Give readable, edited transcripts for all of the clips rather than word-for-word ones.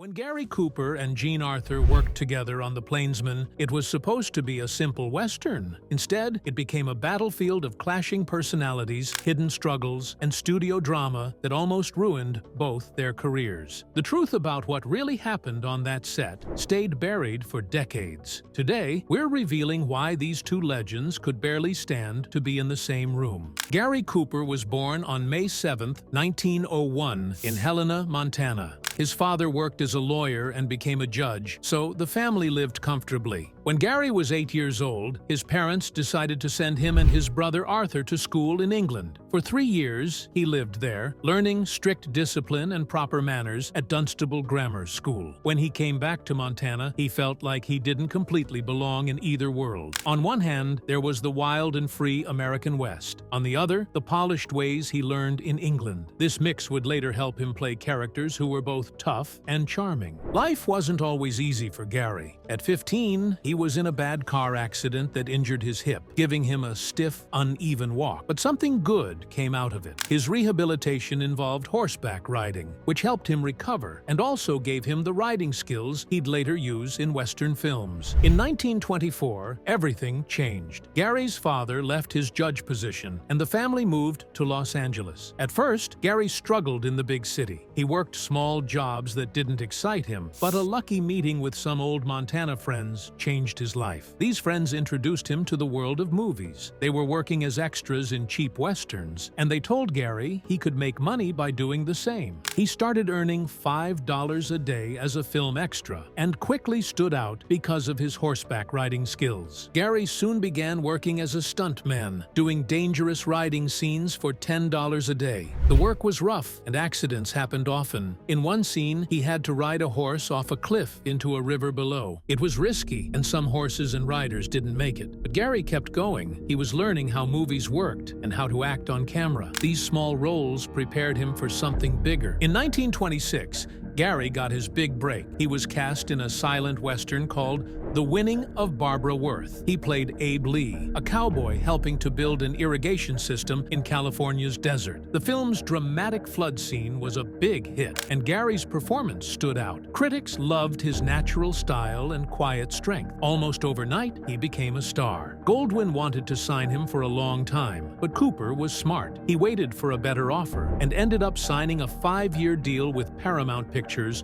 When Gary Cooper and Jean Arthur worked together on The Plainsman, it was supposed to be a simple Western. Instead, it became a battlefield of clashing personalities, hidden struggles, and studio drama that almost ruined both their careers. The truth about what really happened on that set stayed buried for decades. Today, we're revealing why these two legends could barely stand to be in the same room. Gary Cooper was born on May 7, 1901, in Helena, Montana. His father worked as a lawyer and became a judge, so the family lived comfortably. When Gary was 8 years old, his parents decided to send him and his brother Arthur to school in England. For 3 years, he lived there, learning strict discipline and proper manners at Dunstable Grammar School. When he came back to Montana, he felt like he didn't completely belong in either world. On one hand, there was the wild and free American West. On the other, the polished ways he learned in England. This mix would later help him play characters who were both tough and charming. Life wasn't always easy for Gary. At 15, he was in a bad car accident that injured his hip, giving him a stiff, uneven walk. But something good came out of it. His rehabilitation involved horseback riding, which helped him recover and also gave him the riding skills he'd later use in Western films. In 1924, everything changed. Gary's father left his judge position, and the family moved to Los Angeles. At first, Gary struggled in the big city. He worked small jobs that didn't excite him, but a lucky meeting with some old Montana friends changed his life. These friends introduced him to the world of movies. They were working as extras in cheap westerns, and they told Gary he could make money by doing the same. He started earning $5 a day as a film extra, and quickly stood out because of his horseback riding skills. Gary soon began working as a stuntman, doing dangerous riding scenes for $10 a day. The work was rough, and accidents happened often. In one scene, he had to ride a horse off a cliff into a river below. It was risky, and some horses and riders didn't make it. But Gary kept going. He was learning how movies worked and how to act on camera. These small roles prepared him for something bigger. In 1926, Gary got his big break. He was cast in a silent Western called The Winning of Barbara Worth. He played Abe Lee, a cowboy helping to build an irrigation system in California's desert. The film's dramatic flood scene was a big hit, and Gary's performance stood out. Critics loved his natural style and quiet strength. Almost overnight, he became a star. Goldwyn wanted to sign him for a long time, but Cooper was smart. He waited for a better offer and ended up signing a 5-year deal with Paramount Pictures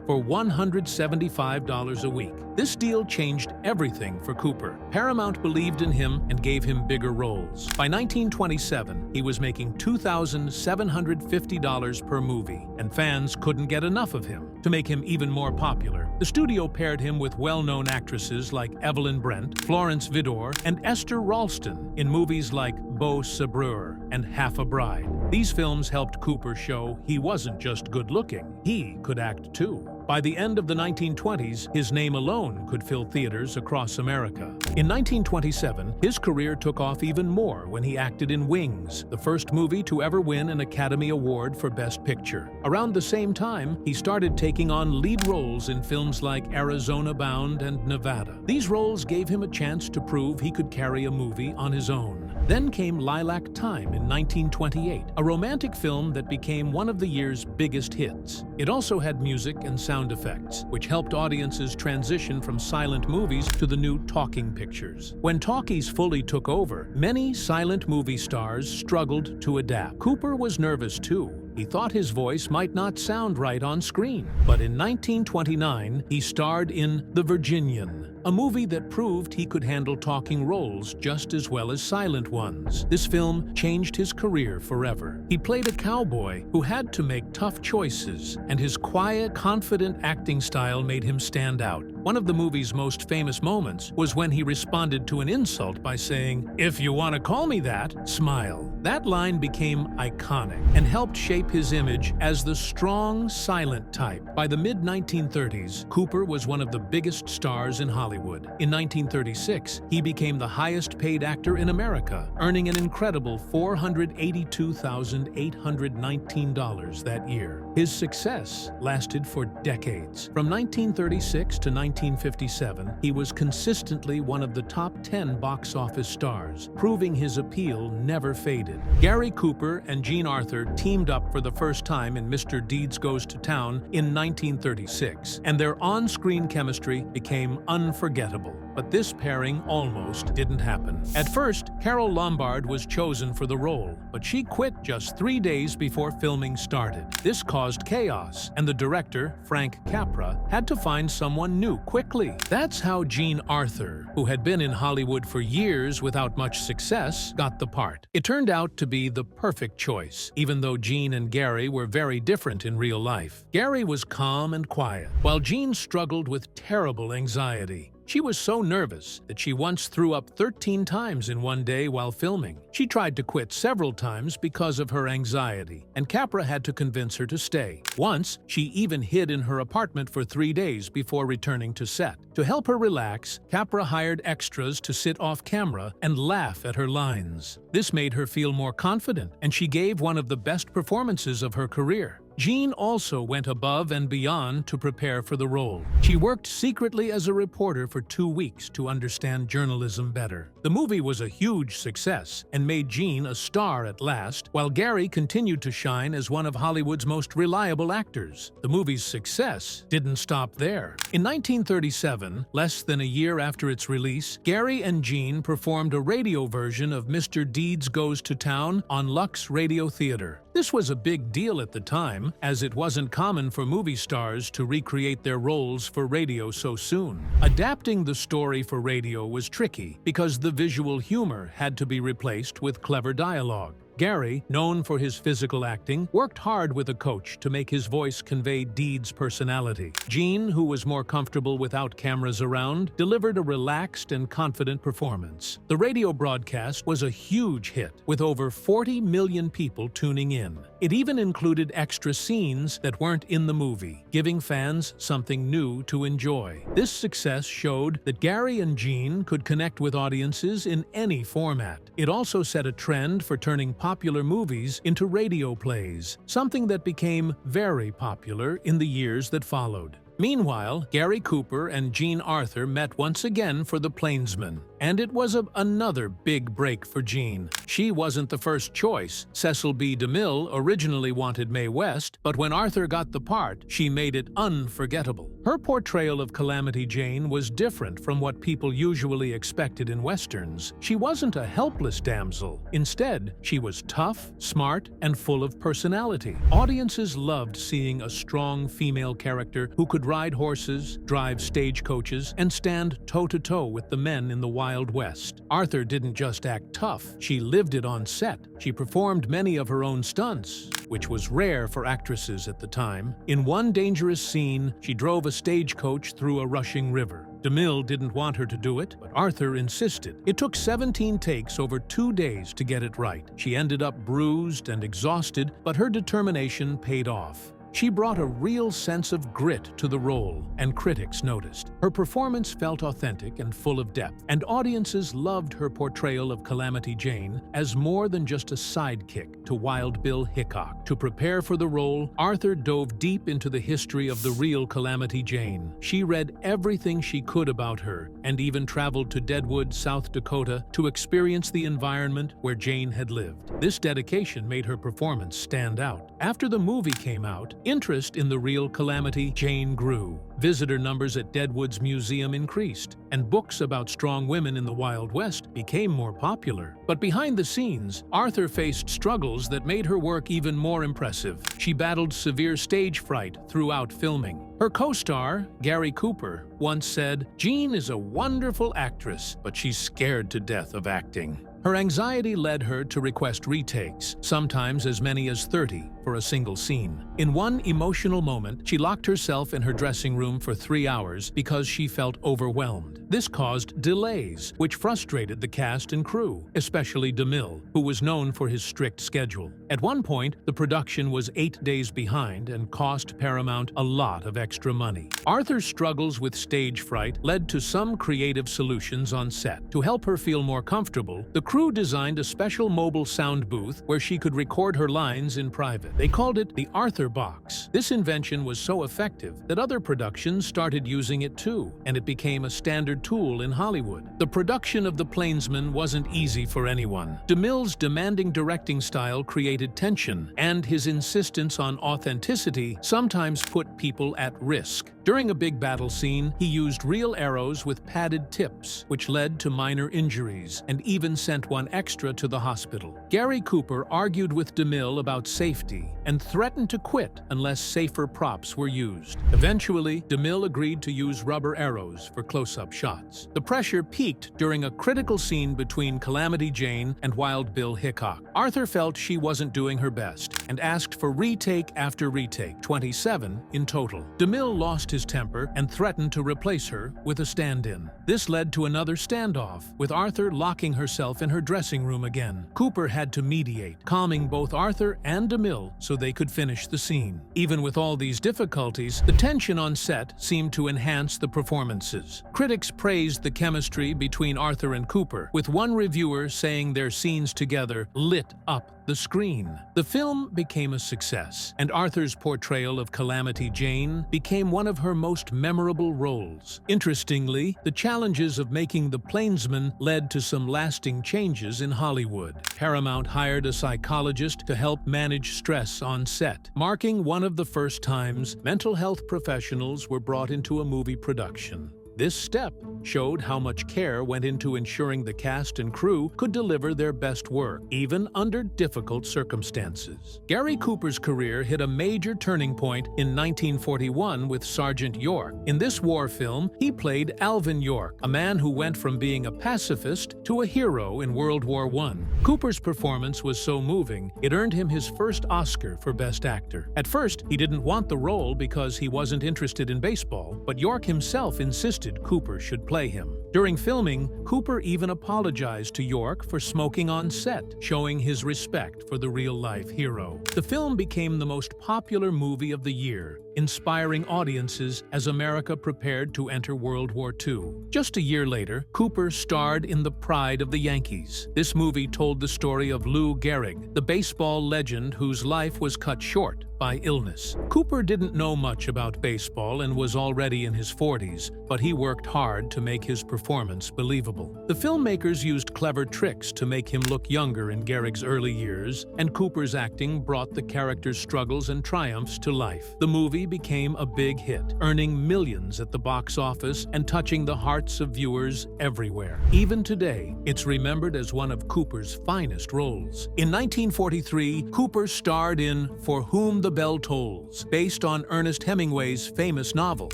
for $175 a week. This deal changed everything for Cooper. Paramount believed in him and gave him bigger roles. By 1927, he was making $2,750 per movie, and fans couldn't get enough of him. To make him even more popular, the studio paired him with well-known actresses like Evelyn Brent, Florence Vidor, and Esther Ralston in movies like Beau Sabreur and Half a Bride. These films helped Cooper show he wasn't just good-looking, he could act too. By the end of the 1920s, his name alone could fill theaters across America. In 1927, his career took off even more when he acted in Wings, the first movie to ever win an Academy Award for Best Picture. Around the same time, he started taking on lead roles in films like Arizona Bound and Nevada. These roles gave him a chance to prove he could carry a movie on his own. Then came Lilac Time in 1928, a romantic film that became one of the year's biggest hits. It also had music and sound effects, which helped audiences transition from silent movies to the new talking pictures. When talkies fully took over, many silent movie stars struggled to adapt. Cooper was nervous too. He thought his voice might not sound right on screen. But in 1929, he starred in The Virginian, a movie that proved he could handle talking roles just as well as silent ones. This film changed his career forever. He played a cowboy who had to make tough choices, and his quiet, confident acting style made him stand out. One of the movie's most famous moments was when he responded to an insult by saying, "If you want to call me that, smile." That line became iconic and helped shape his image as the strong, silent type. By the mid-1930s, Cooper was one of the biggest stars in Hollywood. In 1936, he became the highest-paid actor in America, earning an incredible $482,819 that year. His success lasted for decades. From 1936 to 1957, he was consistently one of the top 10 box office stars, proving his appeal never faded. started. Gary Cooper and Jean Arthur teamed up for the first time in Mr. Deeds Goes to Town in 1936, and their on-screen chemistry became unforgettable. But this pairing almost didn't happen. At first, Carole Lombard was chosen for the role, but she quit just 3 days before filming started. This caused chaos, and the director, Frank Capra, had to find someone new quickly. That's how Jean Arthur, who had been in Hollywood for years without much success, got the part. It turned out to be the perfect choice, even though Jean and Gary were very different in real life. Gary was calm and quiet, while Jean struggled with terrible anxiety. She was so nervous that she once threw up 13 times in one day while filming. She tried to quit several times because of her anxiety, and Capra had to convince her to stay. Once, she even hid in her apartment for 3 days before returning to set. To help her relax, Capra hired extras to sit off camera and laugh at her lines. This made her feel more confident, and she gave one of the best performances of her career. Jean also went above and beyond to prepare for the role. She worked secretly as a reporter for 2 weeks to understand journalism better. The movie was a huge success and made Jean a star at last, while Gary continued to shine as one of Hollywood's most reliable actors. The movie's success didn't stop there. In 1937, less than a year after its release, Gary and Jean performed a radio version of Mr. Deeds Goes to Town on Lux Radio Theater. This was a big deal at the time, as it wasn't common for movie stars to recreate their roles for radio so soon. Adapting the story for radio was tricky because the visual humor had to be replaced with clever dialogue. Gary, known for his physical acting, worked hard with a coach to make his voice convey Deeds' personality. Jean, who was more comfortable without cameras around, delivered a relaxed and confident performance. The radio broadcast was a huge hit, with over 40 million people tuning in. It even included extra scenes that weren't in the movie, giving fans something new to enjoy. This success showed that Gary and Jean could connect with audiences in any format. It also set a trend for turning popular movies into radio plays, something that became very popular in the years that followed. Meanwhile, Gary Cooper and Jean Arthur met once again for The Plainsman, and it was another big break for Jean. She wasn't the first choice. Cecil B. DeMille originally wanted Mae West, but when Arthur got the part, she made it unforgettable. Her portrayal of Calamity Jane was different from what people usually expected in westerns. She wasn't a helpless damsel. Instead, she was tough, smart, and full of personality. Audiences loved seeing a strong female character who could ride horses, drive stagecoaches, and stand toe-to-toe with the men in the Wild West. Arthur didn't just act tough, she lived it on set. She performed many of her own stunts, which was rare for actresses at the time. In one dangerous scene, she drove a stagecoach through a rushing river. DeMille didn't want her to do it, but Arthur insisted. It took 17 takes over 2 days to get it right. She ended up bruised and exhausted, but her determination paid off. She brought a real sense of grit to the role, and critics noticed. Her performance felt authentic and full of depth, and audiences loved her portrayal of Calamity Jane as more than just a sidekick to Wild Bill Hickok. To prepare for the role, Arthur dove deep into the history of the real Calamity Jane. She read everything she could about her, and even traveled to Deadwood, South Dakota, to experience the environment where Jane had lived. This dedication made her performance stand out. After the movie came out, interest in the real Calamity Jane grew. Visitor numbers at Deadwood's museum increased, and books about strong women in the Wild West became more popular. But behind the scenes, Arthur faced struggles that made her work even more impressive. She battled severe stage fright throughout filming. Her co-star, Gary Cooper, once said, "Jean is a wonderful actress, but she's scared to death of acting." Her anxiety led her to request retakes, sometimes as many as 30, for a single scene. In one emotional moment, she locked herself in her dressing room for 3 hours because she felt overwhelmed. This caused delays, which frustrated the cast and crew, especially DeMille, who was known for his strict schedule. At one point, the production was 8 days behind and cost Paramount a lot of extra money. Arthur's struggles with stage fright led to some creative solutions on set. To help her feel more comfortable, the crew designed a special mobile sound booth where she could record her lines in private. They called it the Arthur box. This invention was so effective that other productions started using it too, and it became a standard tool in Hollywood. The production of The Plainsman wasn't easy for anyone. DeMille's demanding directing style created tension, and his insistence on authenticity sometimes put people at risk. During a big battle scene, he used real arrows with padded tips, which led to minor injuries, and even sent one extra to the hospital. Gary Cooper argued with DeMille about safety and threatened to quit unless safer props were used. Eventually, DeMille agreed to use rubber arrows for close-up shots. The pressure peaked during a critical scene between Calamity Jane and Wild Bill Hickok. Arthur felt she wasn't doing her best and asked for retake after retake, 27 in total. DeMille lost his temper and threatened to replace her with a stand-in. This led to another standoff, with Arthur locking herself in her dressing room again. Cooper had to mediate, calming both Arthur and DeMille so they could finish the scene. Even with all these difficulties, the tension on set seemed to enhance the performances. Critics praised the chemistry between Arthur and Cooper, with one reviewer saying their scenes together lit up the screen. The film became a success, and Arthur's portrayal of Calamity Jane became one of her most memorable roles. Interestingly, the challenges of making The Plainsman led to some lasting changes in Hollywood. Paramount hired a psychologist to help manage stress on set, marking one of the first times mental health professionals were brought into a movie production. This step showed how much care went into ensuring the cast and crew could deliver their best work, even under difficult circumstances. Gary Cooper's career hit a major turning point in 1941 with Sergeant York. In this war film, he played Alvin York, a man who went from being a pacifist to a hero in World War I. Cooper's performance was so moving, it earned him his first Oscar for Best Actor. At first, he didn't want the role because he wasn't interested in baseball, but York himself insisted Cooper should play him. During filming, Cooper even apologized to York for smoking on set, showing his respect for the real-life hero. The film became the most popular movie of the year, inspiring audiences as America prepared to enter World War II. Just a year later, Cooper starred in The Pride of the Yankees. This movie told the story of Lou Gehrig, the baseball legend whose life was cut short by illness. Cooper didn't know much about baseball and was already in his 40s, but he worked hard to make his performance believable. The filmmakers used clever tricks to make him look younger in Gehrig's early years, and Cooper's acting brought the character's struggles and triumphs to life. The movie became a big hit, earning millions at the box office and touching the hearts of viewers everywhere. Even today, it's remembered as one of Cooper's finest roles. In 1943, Cooper starred in For Whom the Bell Tolls, based on Ernest Hemingway's famous novel.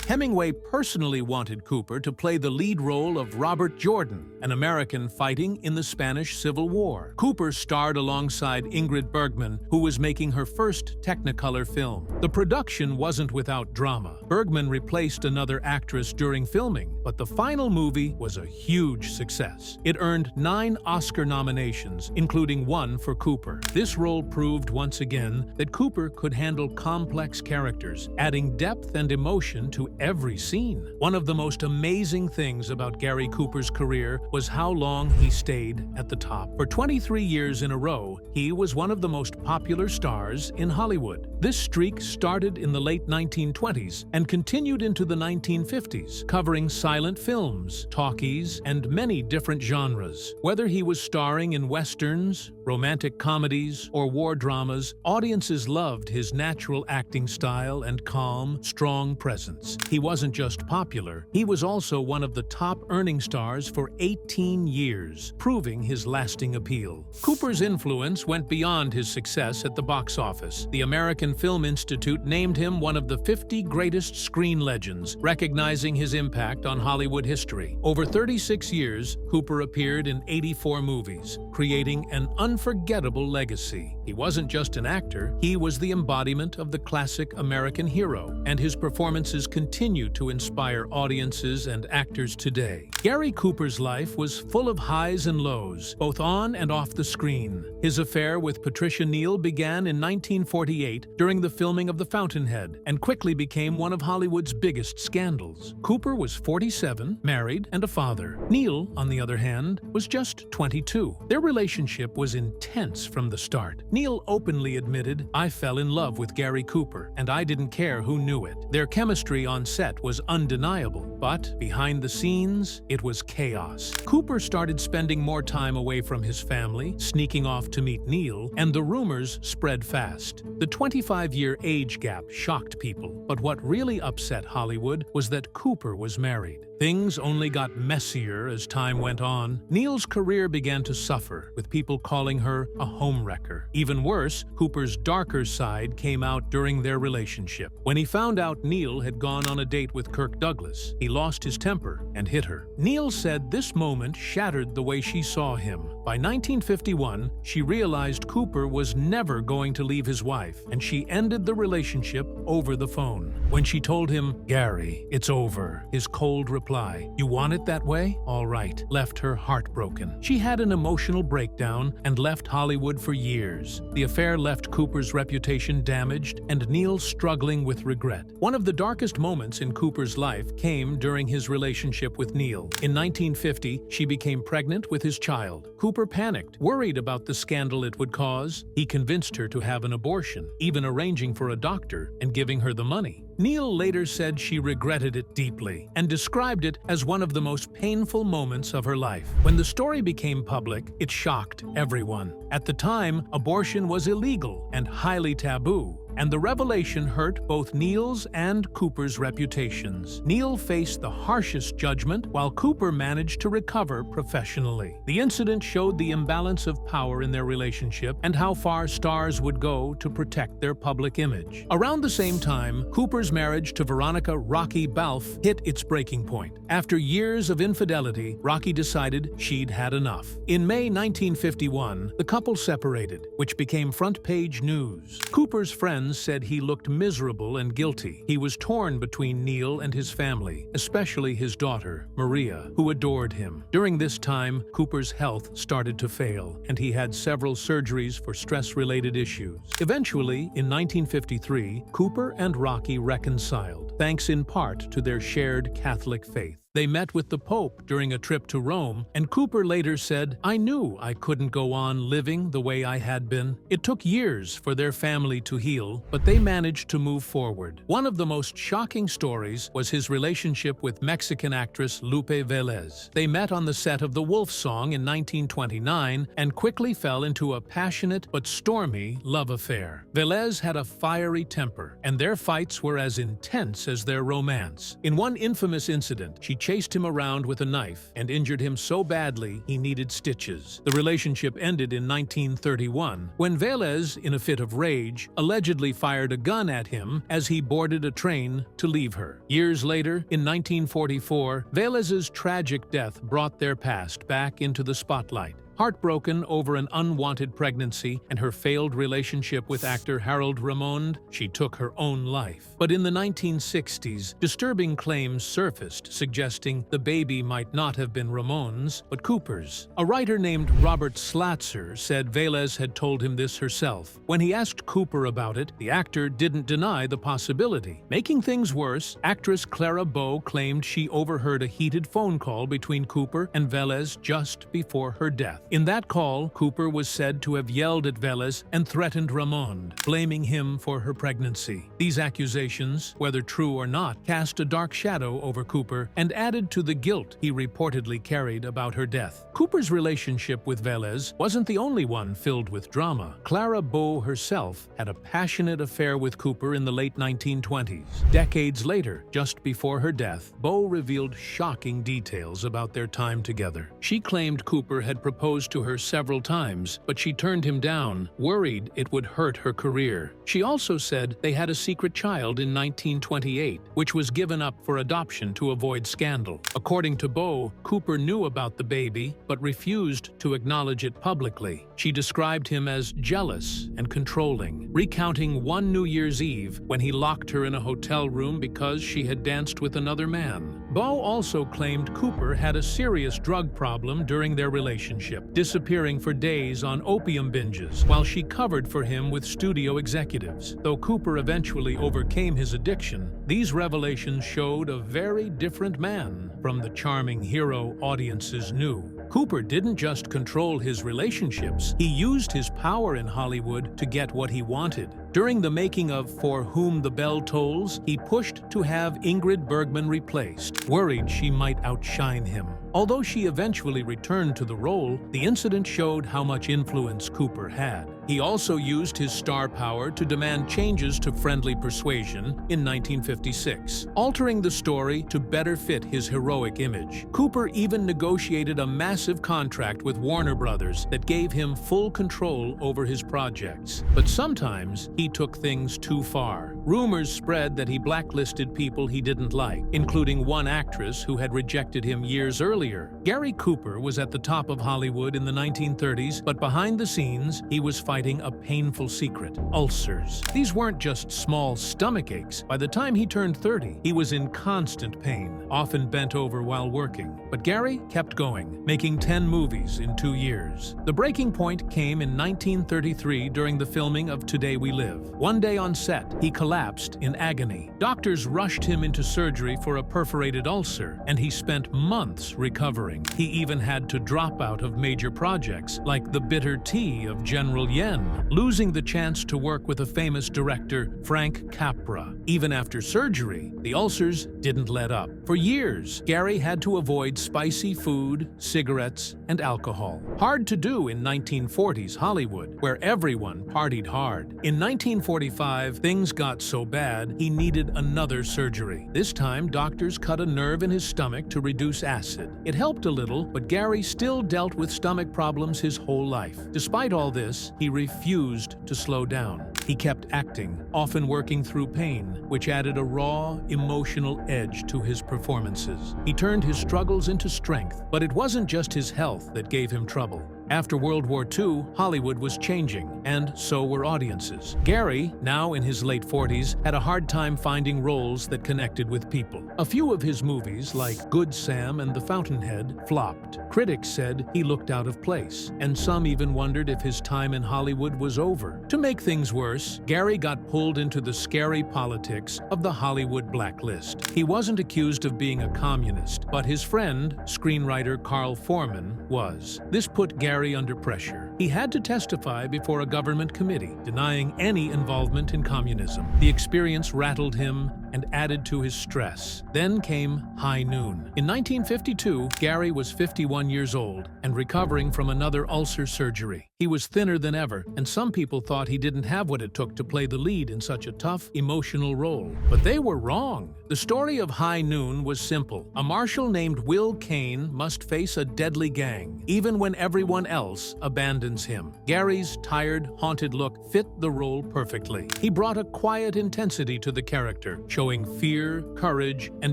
Hemingway personally wanted Cooper to play the lead role of Robert Jordan, an American fighting in the Spanish Civil War. Cooper starred alongside Ingrid Bergman, who was making her first Technicolor film. The production wasn't without drama. Bergman replaced another actress during filming, but the final movie was a huge success. It earned 9 Oscar nominations, including 1 for Cooper. This role proved once again that Cooper could handle complex characters, adding depth and emotion to every scene. One of the most amazing things about Gary Cooper's career was how long he stayed at the top. For 23 years in a row, he was one of the most popular stars in Hollywood. This streak started in the late 1920s and continued into the 1950s, covering silent films, talkies, and many different genres. Whether he was starring in westerns, romantic comedies, or war dramas, audiences loved his natural acting style and calm, strong presence. He wasn't just popular, he was also one of the top earning stars for 18 years, proving his lasting appeal. Cooper's influence went beyond his success at the box office. The American Film Institute named him one of the 50 greatest screen legends, recognizing his impact on Hollywood history. Over 36 years, Cooper appeared in 84 movies, creating an unforgettable legacy. He wasn't just an actor, he was the embodiment of the classic American hero, and his performances continue to inspire audiences and actors today. day. Gary Cooper's life was full of highs and lows, both on and off the screen. His affair with Patricia Neal began in 1948 during the filming of The Fountainhead and quickly became one of Hollywood's biggest scandals. Cooper was 47, married, and a father. Neal, on the other hand, was just 22. Their relationship was intense from the start. Neal openly admitted, "I fell in love with Gary Cooper, and I didn't care who knew it." Their chemistry on set was undeniable, but behind the scenes, it was chaos. Cooper started spending more time away from his family, sneaking off to meet Neal, and the rumors spread fast. The 25-year age gap shocked people, but what really upset Hollywood was that Cooper was married. Things only got messier as time went on. Neal's career began to suffer, with people calling her a homewrecker. Even worse, Cooper's darker side came out during their relationship. When he found out Neal had gone on a date with Kirk Douglas, he lost his temper and hit her. Neal said this moment shattered the way she saw him. By 1951, she realized Cooper was never going to leave his wife, and she ended the relationship over the phone. When she told him, "Gary, it's over," his cold reply, "You want it that way? All right," left her heartbroken. She had an emotional breakdown and left Hollywood for years. The affair left Cooper's reputation damaged and Neal struggling with regret. One of the darkest moments in Cooper's life came during his relationship with Neal. In 1950, she became pregnant with his child. Cooper panicked, worried about the scandal it would cause. He convinced her to have an abortion, even arranging for a doctor and giving her the money. Neal later said she regretted it deeply and described it as one of the most painful moments of her life. When the story became public, it shocked everyone. At the time, abortion was illegal and highly taboo, and the revelation hurt both Neal's and Cooper's reputations. Neal faced the harshest judgment, while Cooper managed to recover professionally. The incident showed the imbalance of power in their relationship and how far stars would go to protect their public image. Around the same time, Cooper's marriage to Veronica "Rocky" Balfe hit its breaking point. After years of infidelity, Rocky decided she'd had enough. In May 1951, the couple separated, which became front-page news. Cooper's friends said he looked miserable and guilty. He was torn between Neal and his family, especially his daughter, Maria, who adored him. During this time, Cooper's health started to fail, and he had several surgeries for stress-related issues. Eventually, in 1953, Cooper and Rocky reconciled, thanks in part to their shared Catholic faith. They met with the Pope during a trip to Rome, and Cooper later said, "I knew I couldn't go on living the way I had been." It took years for their family to heal, but they managed to move forward. One of the most shocking stories was his relationship with Mexican actress Lupe Velez. They met on the set of The Wolf Song in 1929 and quickly fell into a passionate but stormy love affair. Velez had a fiery temper, and their fights were as intense as their romance. In one infamous incident, she chased him around with a knife and injured him so badly he needed stitches. The relationship ended in 1931 when Velez, in a fit of rage, allegedly fired a gun at him as he boarded a train to leave her. Years later, in 1944, Velez's tragic death brought their past back into the spotlight. Heartbroken over an unwanted pregnancy and her failed relationship with actor Harold Ramonde, she took her own life. But in the 1960s, disturbing claims surfaced suggesting the baby might not have been Ramonde's, but Cooper's. A writer named Robert Slatzer said Velez had told him this herself. When he asked Cooper about it, the actor didn't deny the possibility. Making things worse, actress Clara Bow claimed she overheard a heated phone call between Cooper and Velez just before her death. In that call, Cooper was said to have yelled at Velez and threatened Ramonde, blaming him for her pregnancy. These accusations, whether true or not, cast a dark shadow over Cooper and added to the guilt he reportedly carried about her death. Cooper's relationship with Velez wasn't the only one filled with drama. Clara Bow herself had a passionate affair with Cooper in the late 1920s. Decades later, just before her death, Bow revealed shocking details about their time together. She claimed Cooper had proposed proposed to her several times, but she turned him down, worried it would hurt her career. She also said they had a secret child in 1928, which was given up for adoption to avoid scandal. According to Beau, Cooper knew about the baby, but refused to acknowledge it publicly. She described him as jealous and controlling, recounting one New Year's Eve when he locked her in a hotel room because she had danced with another man. Beau also claimed Cooper had a serious drug problem during their relationship, disappearing for days on opium binges while she covered for him with studio executives. Though Cooper eventually overcame his addiction, these revelations showed a very different man from the charming hero audiences knew. Cooper didn't just control his relationships, he used his power in Hollywood to get what he wanted. During the making of For Whom the Bell Tolls, he pushed to have Ingrid Bergman replaced, worried she might outshine him. Although she eventually returned to the role, the incident showed how much influence Cooper had. He also used his star power to demand changes to Friendly Persuasion in 1956, altering the story to better fit his heroic image. Cooper even negotiated a massive contract with Warner Brothers that gave him full control over his projects. But sometimes he took things too far. Rumors spread that he blacklisted people he didn't like, including one actress who had rejected him years earlier. Gary Cooper was at the top of Hollywood in the 1930s, but behind the scenes, he was fighting a painful secret: ulcers. These weren't just small stomach aches. By the time he turned 30, he was in constant pain, often bent over while working. But Gary kept going, making 10 movies in 2 years. The breaking point came in 1933 during the filming of Today We Live. One day on set, he collapsed in agony. Doctors rushed him into surgery for a perforated ulcer, and he spent months recovering. He even had to drop out of major projects like The Bitter Tea of General Yen, losing the chance to work with a famous director, Frank Capra. Even after surgery, the ulcers didn't let up. For years, Gary had to avoid spicy food, cigarettes, and alcohol. Hard to do in 1940s Hollywood, where everyone partied hard. In 1945, things got so bad, he needed another surgery. This time, doctors cut a nerve in his stomach to reduce acid. It helped a little, but Gary still dealt with stomach problems his whole life. Despite all this, he refused to slow down. He kept acting, often working through pain, which added a raw, emotional edge to his performances. He turned his struggles into strength, but it wasn't just his health that gave him trouble. After World War II, Hollywood was changing, and so were audiences. Gary, now in his late 40s, had a hard time finding roles that connected with people. A few of his movies, like Good Sam and The Fountainhead, flopped. Critics said he looked out of place, and some even wondered if his time in Hollywood was over. To make things worse, Gary got pulled into the scary politics of the Hollywood blacklist. He wasn't accused of being a communist, but his friend, screenwriter Carl Foreman, was. This put Gary under pressure. He had to testify before a government committee, denying any involvement in communism. The experience rattled him and added to his stress. Then came High Noon. In 1952, Gary was 51 years old and recovering from another ulcer surgery. He was thinner than ever, and some people thought he didn't have what it took to play the lead in such a tough, emotional role. But they were wrong. The story of High Noon was simple. A marshal named Will Kane must face a deadly gang, even when everyone else abandons him. Gary's tired, haunted look fit the role perfectly. He brought a quiet intensity to the character, showing fear, courage, and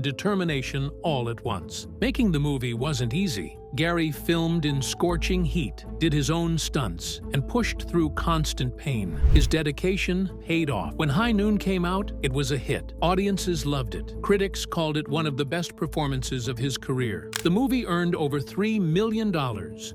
determination all at once. Making the movie wasn't easy. Gary filmed in scorching heat, did his own stunts, and pushed through constant pain. His dedication paid off. When High Noon came out, it was a hit. Audiences loved it. Critics called it one of the best performances of his career. The movie earned over $3 million,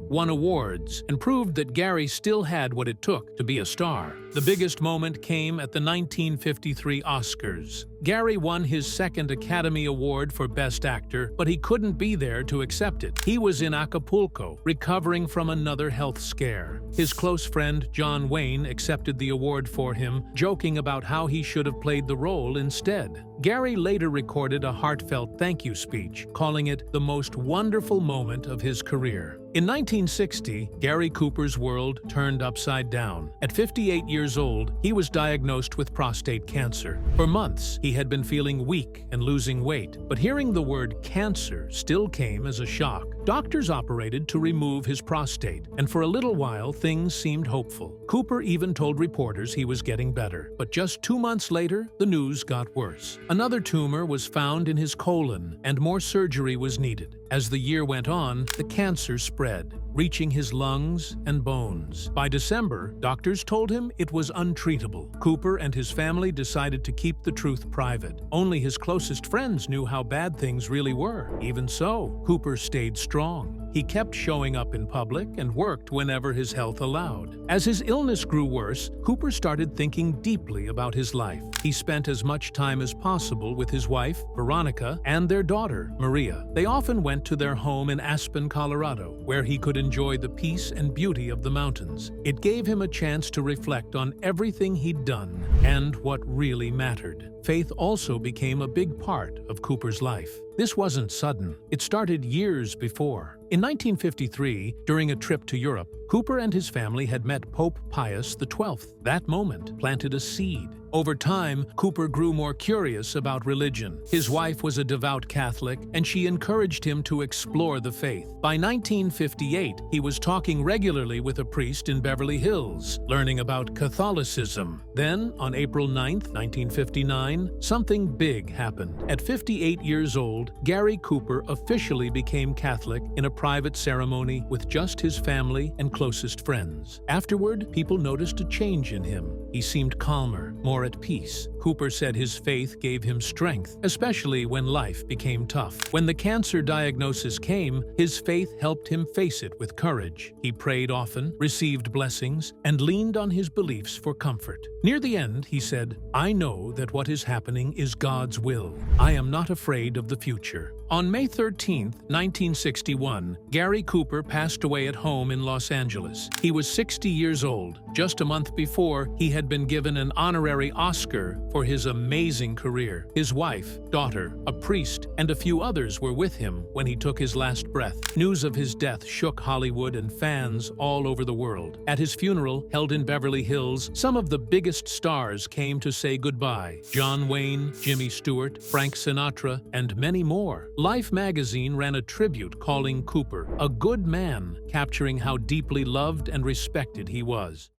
won awards, and proved that Gary still had what it took to be a star. The biggest moment came at the 1953 Oscars. Gary won his second Academy Award for Best Actor, but he couldn't be there to accept it. He was in Acapulco, recovering from another health scare. His close friend, John Wayne, accepted the award for him, joking about how he should have played the role instead. Gary later recorded a heartfelt thank you speech, calling it the most wonderful moment of his career. In 1960, Gary Cooper's world turned upside down. At 58 years old, he was diagnosed with prostate cancer. For months, he had been feeling weak and losing weight, but hearing the word cancer still came as a shock. Doctors operated to remove his prostate, and for a little while things seemed hopeful. Cooper even told reporters he was getting better. But just 2 months later, the news got worse. Another tumor was found in his colon, and more surgery was needed. As the year went on, the cancer spread, reaching his lungs and bones. By December, doctors told him it was untreatable. Cooper and his family decided to keep the truth private. Only his closest friends knew how bad things really were. Even so, Cooper stayed strong. He kept showing up in public and worked whenever his health allowed. As his illness grew worse, Cooper started thinking deeply about his life. He spent as much time as possible with his wife, Veronica, and their daughter, Maria. They often went to their home in Aspen, Colorado, where he could enjoy the peace and beauty of the mountains. It gave him a chance to reflect on everything he'd done and what really mattered. Faith also became a big part of Cooper's life. This wasn't sudden. It started years before. In 1953, during a trip to Europe, Cooper and his family had met Pope Pius XII. That moment planted a seed. Over time, Cooper grew more curious about religion. His wife was a devout Catholic, and she encouraged him to explore the faith. By 1958, he was talking regularly with a priest in Beverly Hills, learning about Catholicism. Then, on April 9, 1959, something big happened. At 58 years old, Gary Cooper officially became Catholic in a private ceremony with just his family and closest friends. Afterward, people noticed a change in him. He seemed calmer, more at peace. Cooper said his faith gave him strength, especially when life became tough. When the cancer diagnosis came, his faith helped him face it with courage. He prayed often, received blessings, and leaned on his beliefs for comfort. Near the end, he said, "I know that what is happening is God's will. I am not afraid of the future." On May 13, 1961, Gary Cooper passed away at home in Los Angeles. He was 60 years old. Just a month before, he had been given an honorary Oscar for his amazing career. His wife, daughter, a priest, and a few others were with him when he took his last breath. News of his death shook Hollywood and fans all over the world. At his funeral, held in Beverly Hills, some of the biggest stars came to say goodbye. John Wayne, Jimmy Stewart, Frank Sinatra, and many more. Life magazine ran a tribute calling Cooper a good man, capturing how deeply loved and respected he was.